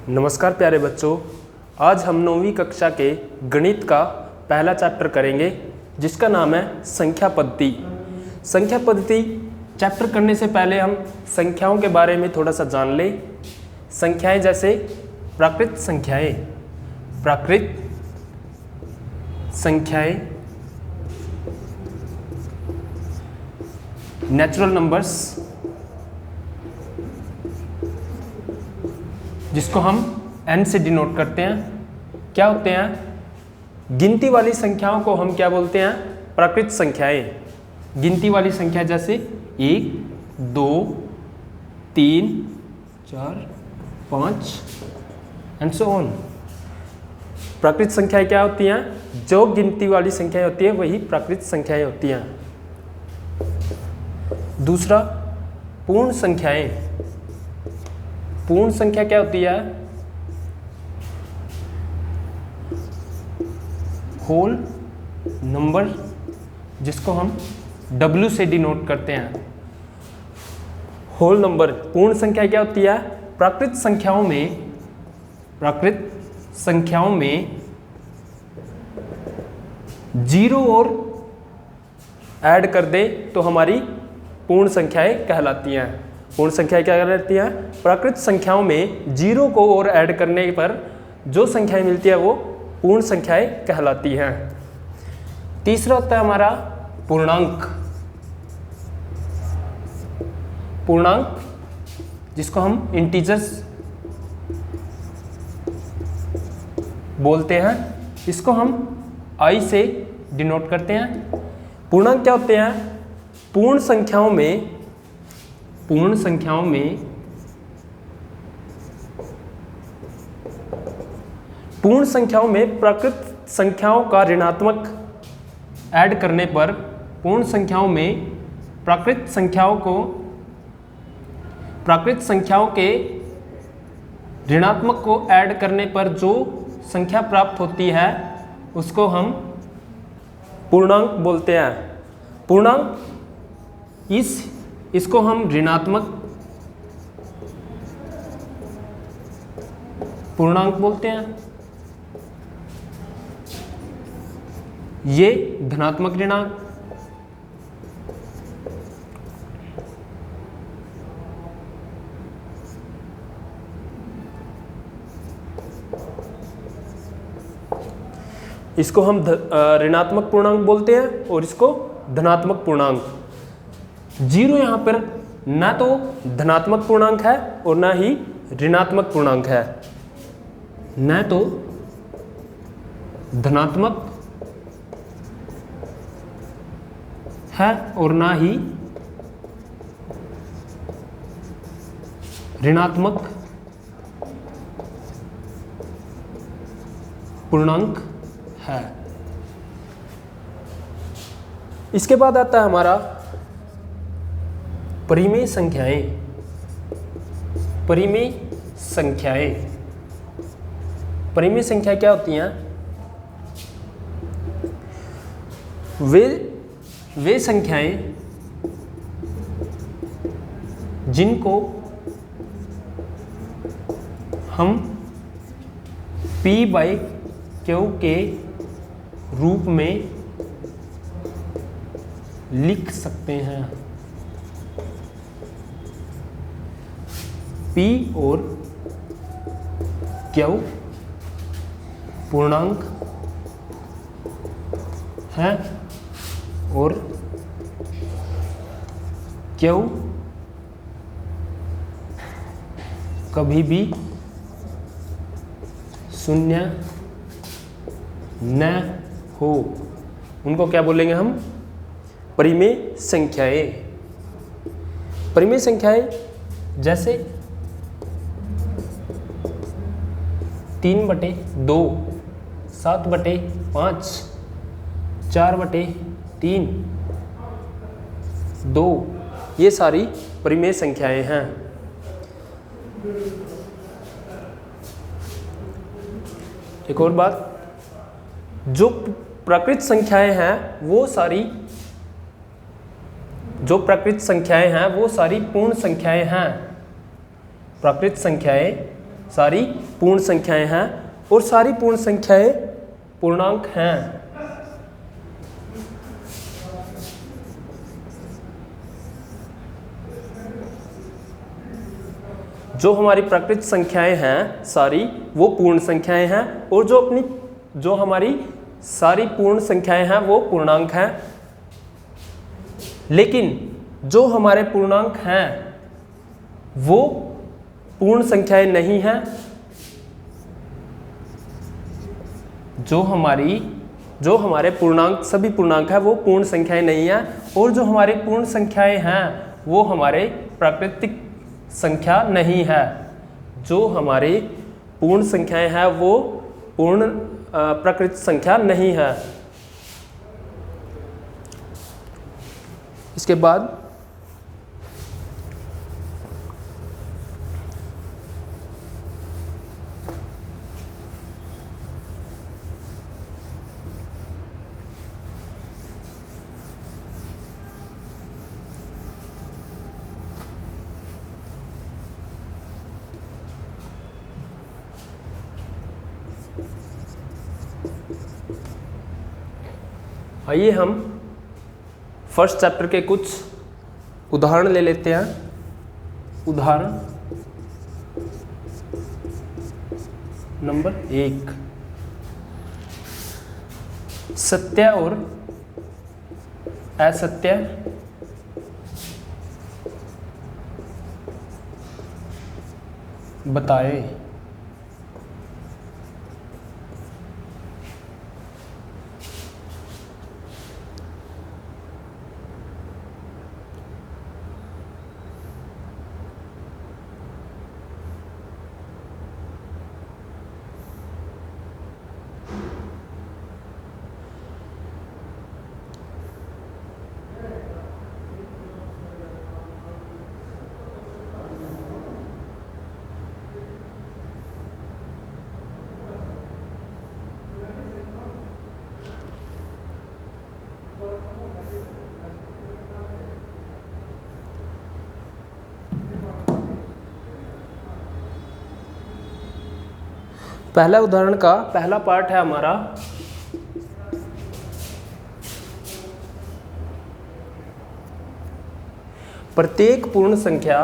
नमस्कार प्यारे बच्चों, आज हम 9वीं कक्षा के गणित का पहला चैप्टर करेंगे जिसका नाम है संख्या पद्धति। संख्या पद्धति चैप्टर करने से पहले हम संख्याओं के बारे में थोड़ा सा जान लें। संख्याएं जैसे प्राकृत संख्याएं, नेचुरल नंबर्स जिसको हम n से डिनोट करते हैं, क्या होते हैं? गिनती वाली संख्याओं को हम क्या बोलते हैं? प्राकृत संख्याएं। गिनती वाली संख्या जैसे 1, 2, 3, 4, 5 एंड सो ऑन। प्राकृत संख्याएं क्या होती हैं? जो गिनती वाली संख्याएं होती है वही प्राकृत संख्याएं होती हैं। दूसरा, पूर्ण संख्याएं। पूर्ण संख्या क्या होती है? होल नंबर जिसको हम W से डिनोट करते हैं। होल नंबर पूर्ण संख्या क्या होती है? प्राकृत संख्याओं में जीरो और ऐड कर दे तो हमारी पूर्ण संख्याएं कहलाती हैं। पूर्ण संख्याएं क्या कहलाती हैं? प्राकृत संख्याओं में जीरो को और ऐड करने पर जो संख्याएं मिलती है वो पूर्ण संख्याएं कहलाती हैं। तीसरा होता है हमारा पूर्णांक। पूर्णांक जिसको हम इंटीजर्स बोलते हैं, इसको हम I से डिनोट करते हैं। पूर्णांक क्या होते हैं? पूर्ण संख्याओं में प्राकृत संख्याओं का ऋणात्मक ऐड करने पर, पूर्ण संख्याओं में प्राकृत संख्याओं के ऋणात्मक को ऐड करने पर जो संख्या प्राप्त होती है उसको हम पूर्णांक बोलते हैं। पूर्णांक इसको हम ऋणात्मक पूर्णांक बोलते हैं। ये धनात्मक ऋणांक। इसको हम ऋणात्मक पूर्णांक बोलते हैं और इसको धनात्मक पूर्णांक। जीरो यहाँ पर ना तो धनात्मक पूर्णांक है और ना ही ऋणात्मक पूर्णांक है। न तो धनात्मक है और ना ही ऋणात्मक पूर्णांक है। इसके बाद आता है हमारा परिमेय संख्याएं। परिमेय संख्या क्या होती हैं? वे संख्याएं जिनको हम P/Q के रूप में लिख सकते हैं। P और Q पूर्णांक है और Q कभी भी शून्य न हो, उनको क्या बोलेंगे हम? परिमेय संख्याएं। परिमेय संख्याएं जैसे 3/2, 7/5, 4/3, 2, ये सारी परिमेय संख्याएं हैं। एक और बात, जो प्राकृत संख्याएं हैं वो सारी पूर्ण संख्याएं हैं। प्राकृत संख्याएं सारी पूर्ण संख्याएं हैं और सारी पूर्ण संख्याएं पूर्णांक हैं। जो हमारी प्राकृत संख्याएं हैं सारी वो पूर्ण संख्याएं हैं और जो हमारी सारी पूर्ण संख्याएं हैं वो पूर्णांक हैं। लेकिन जो हमारे पूर्णांक हैं वो पूर्ण संख्याएं नहीं हैं। जो हमारे पूर्णांक सभी पूर्णांक है वो पूर्ण संख्याएं नहीं है और जो हमारी पूर्ण संख्याएं हैं वो हमारे प्राकृतिक संख्या नहीं है। जो हमारे पूर्ण संख्याएं हैं वो पूर्ण प्राकृतिक संख्या नहीं है। इसके बाद आइए हम फर्स्ट चैप्टर के कुछ उदाहरण ले लेते हैं। उदाहरण नंबर 1, सत्य और असत्य बताए। पहला उदाहरण का पहला पार्ट है हमारा प्रत्येक पूर्ण संख्या।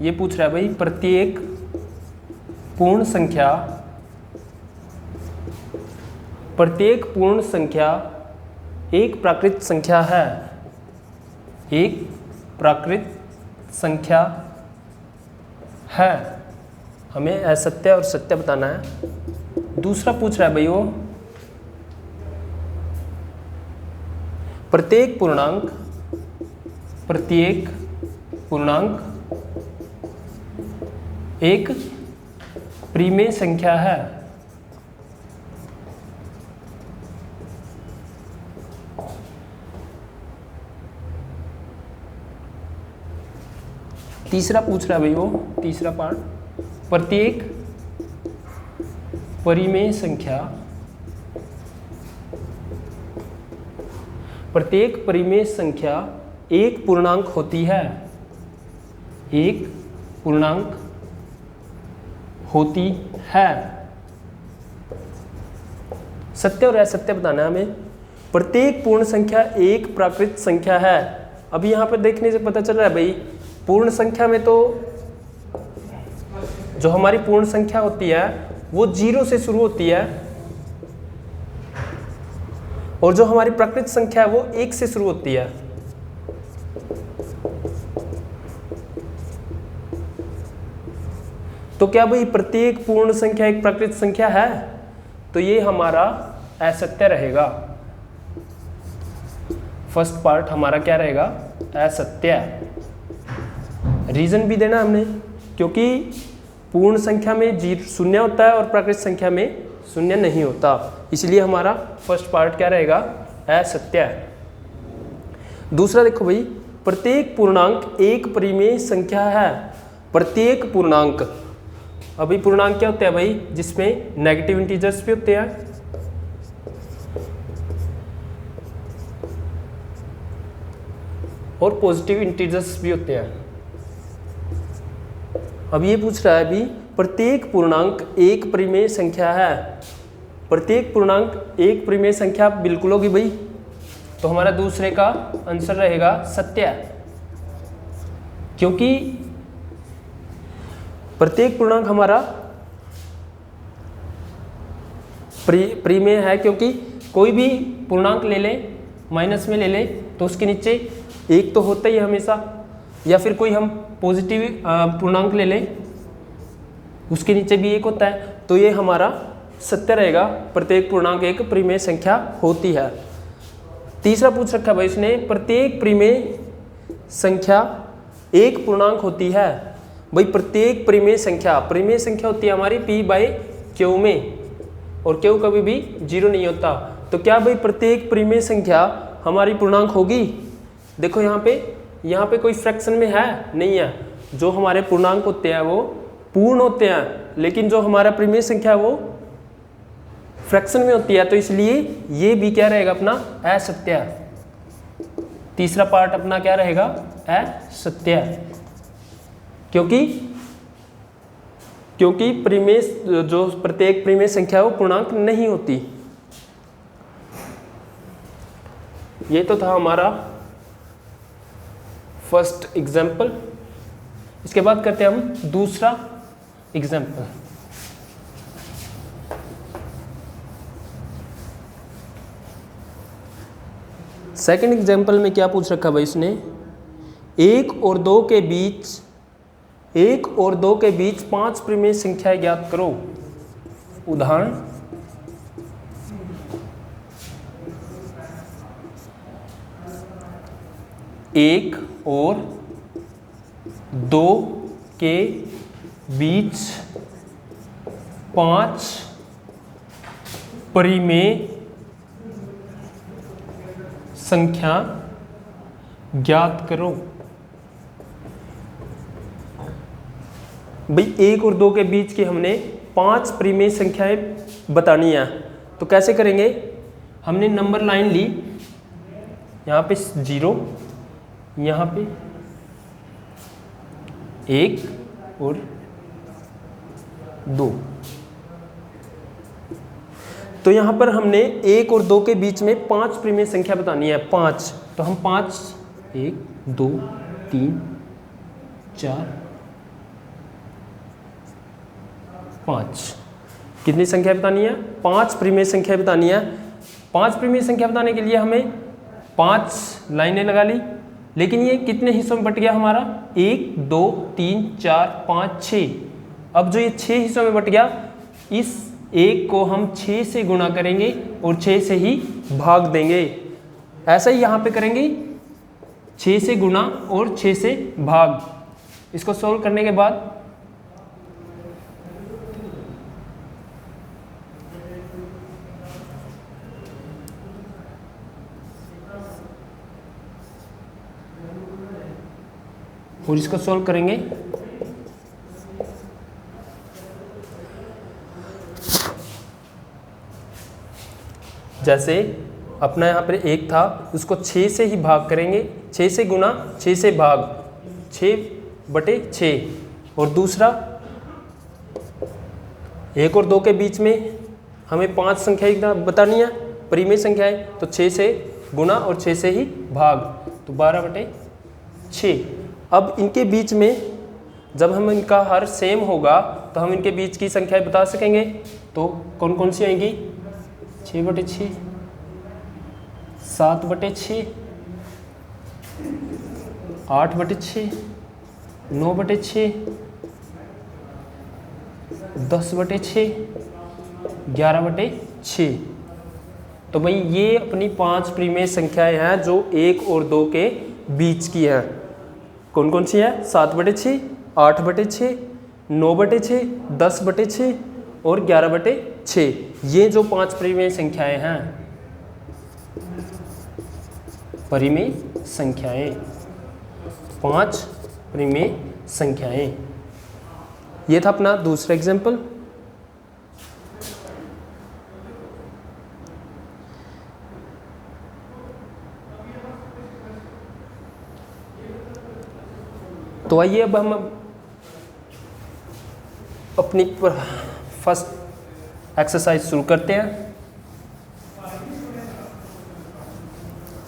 ये पूछ रहा है भाई प्रत्येक पूर्ण संख्या एक प्राकृत संख्या है। एक प्राकृत संख्या है। हमें असत्य और सत्य बताना है। दूसरा पूछ रहा है भाई वो प्रत्येक पूर्णांक एक परिमेय संख्या है। तीसरा पूछ रहा है भाई वो तीसरा पार्ट प्रत्येक परिमेय संख्या एक पूर्णांक होती है। एक पूर्णांक होती है। सत्य और असत्य बताना है हमें। प्रत्येक पूर्ण संख्या एक प्राकृत संख्या है। अभी यहाँ पर देखने से पता चल रहा है भाई पूर्ण संख्या में तो जो हमारी पूर्ण संख्या होती है वो 0 से शुरू होती है और जो हमारी प्राकृत संख्या है वो 1 से शुरू होती है। तो क्या भाई प्रत्येक पूर्ण संख्या एक प्राकृत संख्या है? तो ये हमारा असत्य रहेगा। फर्स्ट पार्ट हमारा क्या रहेगा? असत्य। रीजन भी देना हमने, क्योंकि पूर्ण संख्या में 0 होता है और प्राकृत संख्या में 0 नहीं होता, इसलिए हमारा फर्स्ट पार्ट क्या रहेगा? असत्य। दूसरा देखो भाई प्रत्येक पूर्णांक एक परिमेय संख्या है। प्रत्येक पूर्णांक, अभी पूर्णांक क्या होते हैं भाई? जिसमें नेगेटिव इंटीजर्स भी होते हैं और पॉजिटिव इंटीजर्स भी होते हैं। अब ये पूछ रहा है अभी प्रत्येक पूर्णांक एक परिमेय संख्या है। प्रत्येक पूर्णांक एक परिमेय संख्या बिल्कुल होगी भाई, तो हमारा दूसरे का आंसर रहेगा सत्य, क्योंकि प्रत्येक पूर्णांक हमारा परिमेय है, क्योंकि कोई भी पूर्णांक ले ले, माइनस में ले ले, तो उसके नीचे एक तो होता ही है हमेशा, या फिर कोई हम पॉजिटिव पूर्णांक ले लें उसके नीचे भी एक होता है, तो ये हमारा सत्य रहेगा, प्रत्येक पूर्णांक एक परिमेय संख्या होती है। तीसरा पूछ रखा भाई इसने, प्रत्येक परिमेय संख्या एक पूर्णांक होती है। भाई प्रत्येक परिमेय संख्या होती है हमारी p/q में, और q कभी भी 0 नहीं होता, तो क्या भाई प्रत्येक परिमेय संख्या हमारी पूर्णांक होगी? देखो यहाँ पे कोई फ्रैक्शन में है नहीं है, जो हमारे पूर्णांक होते हैं वो पूर्ण होते हैं, लेकिन जो हमारा परिमेय संख्या है वो फ्रैक्शन में होती है, तो इसलिए ये भी क्या रहेगा अपना असत्य। तीसरा पार्ट अपना क्या रहेगा? असत्य, क्योंकि परिमेय जो प्रत्येक परिमेय संख्या वो पूर्णांक नहीं होती। ये तो था हमारा फर्स्ट एग्जाम्पल। इसके बाद करते हैं हम दूसरा एग्जाम्पल। सेकंड एग्जाम्पल में क्या पूछ रखा भाई इसने, एक और दो के बीच 5 परिमेय संख्याएं ज्ञात करो। उदाहरण, एक और दो के बीच 5 परिमेय संख्या ज्ञात करो। भाई एक और दो के बीच की हमने 5 परिमेय संख्याएं बतानी है, तो कैसे करेंगे? हमने नंबर लाइन ली, यहाँ पे 0, यहाँ पे 1 और 2, तो यहाँ पर हमने 1 और 2 के बीच में 5 परिमेय संख्या बतानी है, 5, तो हम 5, 1 2 3 4 5 कितनी संख्या बतानी है? 5 परिमेय संख्या बतानी है। 5 परिमेय संख्या बताने के लिए हमें 5 लाइनें लगा ली, लेकिन ये कितने हिस्सों में बट गया हमारा? 1 2 3 4 5 6। अब जो ये 6 हिस्सों में बट गया, इस 1 को हम 6 से गुणा करेंगे और 6 से ही भाग देंगे। ऐसा ही यहाँ पे करेंगे, 6 से गुणा और 6 से भाग। इसको सॉल्व करने के बाद और इसको सॉल्व करेंगे, जैसे अपना यहाँ पर 1 था, उसको 6 से ही भाग करेंगे, 6 से गुना 6 से भाग, 6/6। और दूसरा 1 और 2 के बीच में हमें 5 संख्या बतानी है, परिमेय संख्या है, तो 6 से गुना और 6 से ही भाग, तो 12/6। अब इनके बीच में जब हम इनका हर सेम होगा तो हम इनके बीच की संख्याएं बता सकेंगे, तो कौन कौन सी आएंगी? 6/6, 7/6, 8/6, 9/6, 10/6, 11/6। तो भाई ये अपनी 5 परिमेय संख्याएं हैं जो 1 और 2 के बीच की हैं। कौन कौन सी है? 7/6, 8/6, 9/6, 10/6 और 11/6। ये जो 5 परिमेय संख्याएं हैं, परिमेय संख्याएं, 5 परिमेय संख्याएं। ये था अपना दूसरा एग्जाम्पल। तो आइए अब हम अपनी फर्स्ट एक्सरसाइज शुरू करते हैं।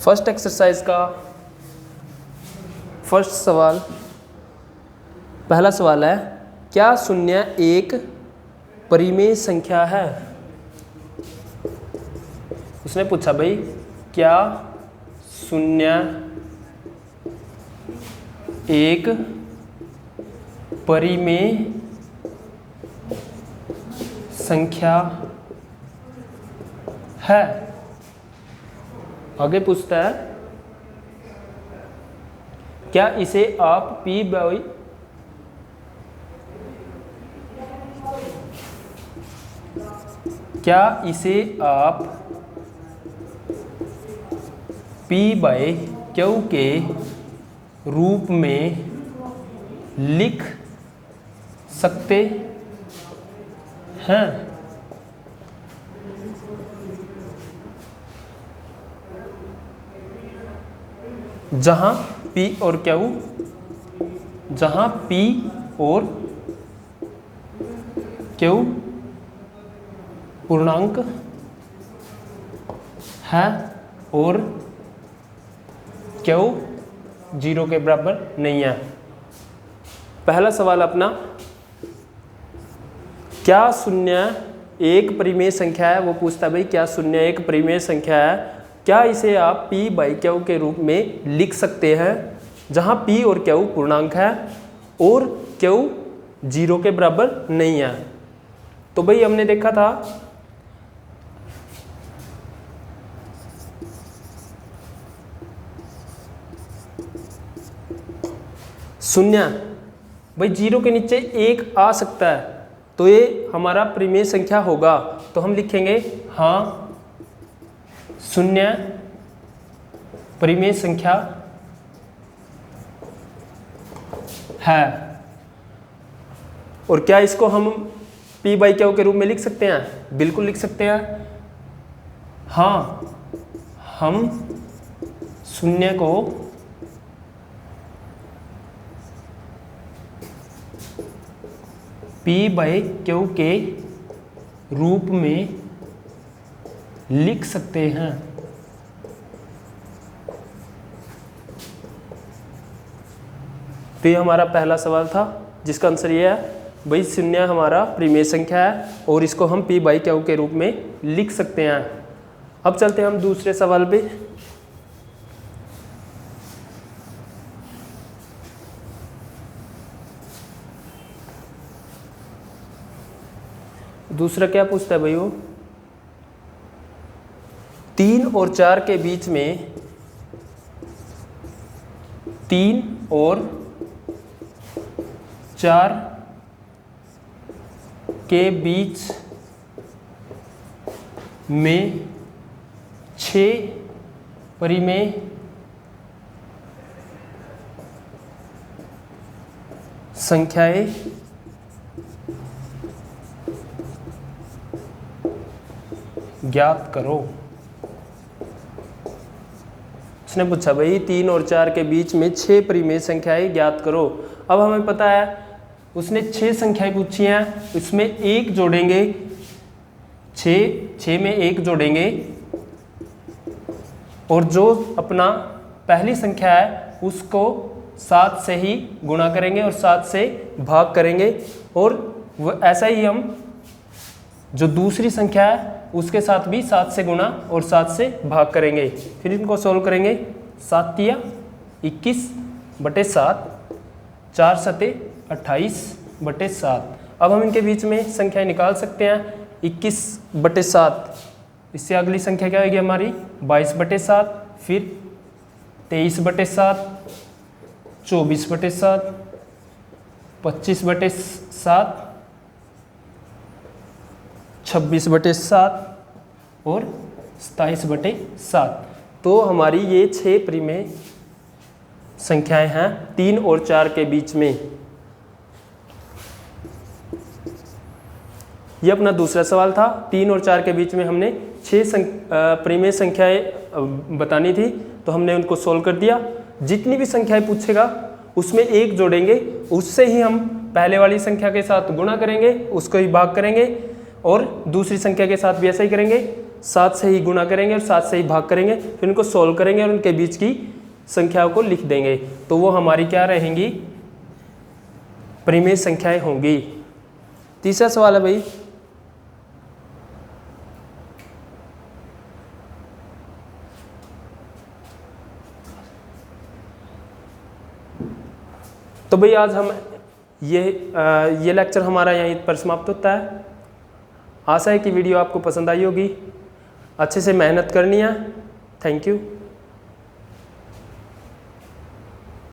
फर्स्ट एक्सरसाइज का फर्स्ट सवाल, पहला सवाल है, क्या शून्य एक परिमेय संख्या है? उसने पूछा भाई क्या शून्य एक परिमेय संख्या है। आगे पूछता है क्या इसे आप p बाई क्या इसे आप p बाई क्यू के रूप में लिख सकते हैं? जहां p और क्यू पूर्णांक है और क्यू 0 के बराबर नहीं है। पहला सवाल अपना, क्या शून्य एक परिमेय संख्या है? वो पूछता है भाई क्या शून्य एक परिमेय संख्या है, क्या इसे आप p बाई क्यू के रूप में लिख सकते हैं जहां p और क्यू पूर्णांक है और क्यू 0 के बराबर नहीं है। तो भाई हमने देखा था शून्य भाई 0 के नीचे एक आ सकता है, तो ये हमारा परिमेय संख्या होगा। तो हम लिखेंगे हाँ शून्य परिमेय संख्या है। और क्या इसको हम p बाई क्यू के रूप में लिख सकते हैं? बिल्कुल लिख सकते हैं। हाँ, हम शून्य को p बाई क्यू के रूप में लिख सकते हैं। तो ये हमारा पहला सवाल था जिसका आंसर ये है भाई शून्य हमारा परिमेय संख्या है और इसको हम p बाई क्यू के रूप में लिख सकते हैं। अब चलते हैं हम दूसरे सवाल पे। दूसरा क्या पूछता है भाई वो, 3 और 4 के बीच में 3 और 4 के बीच में 6 परिमेय संख्याएं ज्ञात करो। उसने पूछा भाई 3 और 4 के बीच में 6 परिमेय संख्याएं ज्ञात करो। अब हमें पता है उसने 6 संख्याएं पूछी हैं, इसमें 1 जोड़ेंगे, 6 में 1 जोड़ेंगे और जो अपना पहली संख्या है उसको 7 से ही गुणा करेंगे और 7 से भाग करेंगे और वो ऐसा ही हम जो दूसरी संख्या है उसके साथ भी 7 से गुणा और 7 से भाग करेंगे। फिर इनको सोल्व करेंगे। 7 तिया 21 बटे 7, 4 सते 28 बटे 7। अब हम इनके बीच में संख्याएं निकाल सकते हैं। 21 बटे 7, इससे अगली संख्या क्या होगी हमारी 22 बटे 7, फिर 23 बटे 7, 24 बटे 7, 25 बटे 7, 26 बटे 7 और 27 बटे 7। तो हमारी ये 6 परिमेय संख्याएं हैं 3 और 4 के बीच में। ये अपना दूसरा सवाल था। 3 और 4 के बीच में हमने 6 परिमेय संख्याएं बतानी थी, तो हमने उनको सोल्व कर दिया। जितनी भी संख्याएं पूछेगा उसमें 1 जोड़ेंगे, उससे ही हम पहले वाली संख्या के साथ गुणा करेंगे, उसको ही भाग करेंगे, और दूसरी संख्या के साथ भी ऐसा ही करेंगे, 7 से ही गुणा करेंगे और 7 से ही भाग करेंगे, फिर उनको सोल्व करेंगे और उनके बीच की संख्याओं को लिख देंगे, तो वो हमारी क्या रहेंगी, परिमेय संख्याएं होंगी। तीसरा सवाल है भाई, तो भाई आज हम ये लेक्चर हमारा यहीं पर समाप्त होता है। आशा है कि वीडियो आपको पसंद आई होगी। अच्छे से मेहनत करनी है। Thank you.